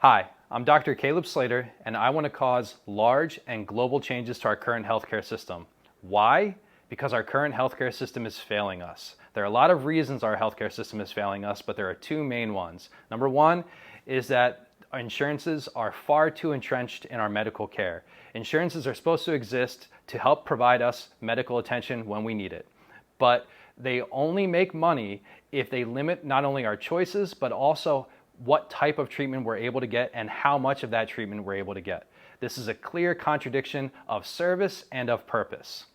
Hi, I'm Dr. Caleb Slater, and I want to cause large and global changes to our current healthcare system. Why? Because our current healthcare system is failing us. There are a lot of reasons our healthcare system is failing us, but there are two main ones. Number one is that our insurances are far too entrenched in our medical care. Insurances are supposed to exist to help provide us medical attention when we need it. But they only make money if they limit not only our choices, but also what type of treatment we're able to get and how much of that treatment we're able to get. This is a clear contradiction of service and of purpose.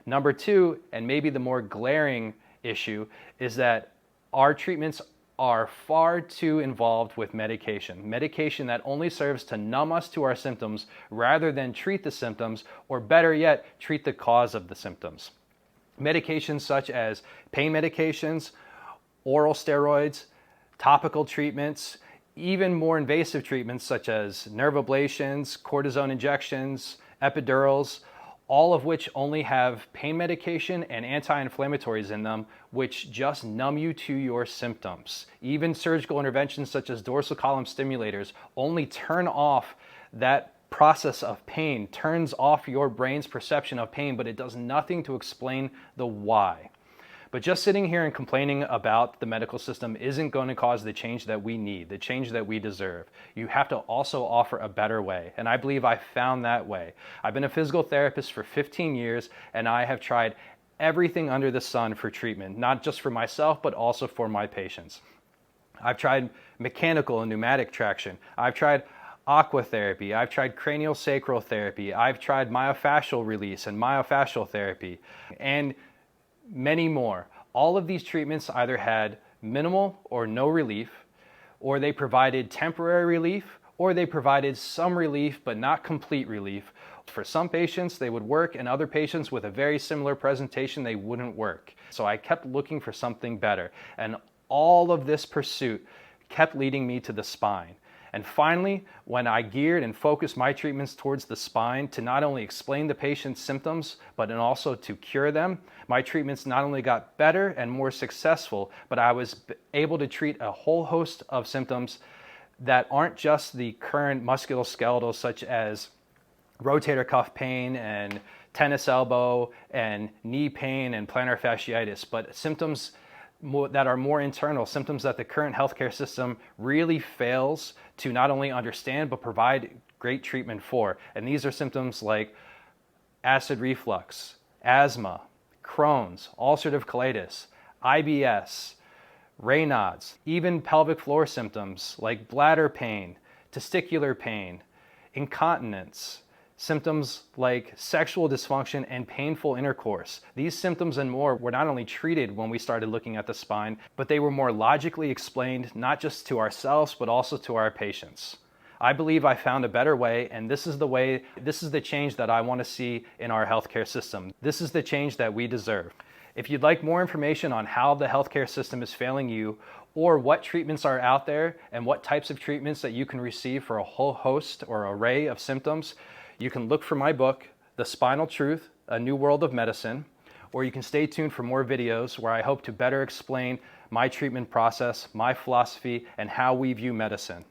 Number two, and maybe the more glaring issue, is that our treatments are far too involved with medication. Medication that only serves to numb us to our symptoms rather than treat the symptoms, or better yet, treat the cause of the symptoms. Medications such as pain medications, oral steroids, topical treatments, even more invasive treatments such as nerve ablations, cortisone injections, epidurals, all of which only have pain medication and anti-inflammatories in them, which just numb you to your symptoms. Even surgical interventions such as dorsal column stimulators only turn off that process of pain, turns off your brain's perception of pain, but it does nothing to explain the why. But just sitting here and complaining about the medical system isn't going to cause the change that we need, the change that we deserve. You have to also offer a better way, and I believe I found that way. I've been a physical therapist for 15 years, and I have tried everything under the sun for treatment, not just for myself, but also for my patients. I've tried mechanical and pneumatic traction. I've tried aqua therapy. I've tried cranial sacral therapy. I've tried myofascial release and myofascial therapy, and many more. All of these treatments either had minimal or no relief, or they provided temporary relief, or they provided some relief but not complete relief. For some patients they would work, and other patients with a very similar presentation they wouldn't work. So I kept looking for something better, and all of this pursuit kept leading me to the spine. And finally, when I geared and focused my treatments towards the spine to not only explain the patient's symptoms, but also to cure them, my treatments not only got better and more successful, but I was able to treat a whole host of symptoms that aren't just the current musculoskeletal, such as rotator cuff pain and tennis elbow and knee pain and plantar fasciitis, but symptoms that are more internal, symptoms that the current healthcare system really fails to not only understand but provide great treatment for. And these are symptoms like acid reflux, asthma, Crohn's, ulcerative colitis, IBS, Raynaud's, even pelvic floor symptoms like bladder pain, testicular pain, incontinence, symptoms like sexual dysfunction and painful intercourse. These symptoms and more were not only treated when we started looking at the spine, but they were more logically explained, not just to ourselves, but also to our patients. I believe I found a better way, and this is the change that I want to see in our healthcare system. This is the change that we deserve. If you'd like more information on how the healthcare system is failing you, or what treatments are out there and what types of treatments that you can receive for a whole host or array of symptoms, you can look for my book, The Spinal Truth, A New World of Medicine, or you can stay tuned for more videos where I hope to better explain my treatment process, my philosophy, and how we view medicine.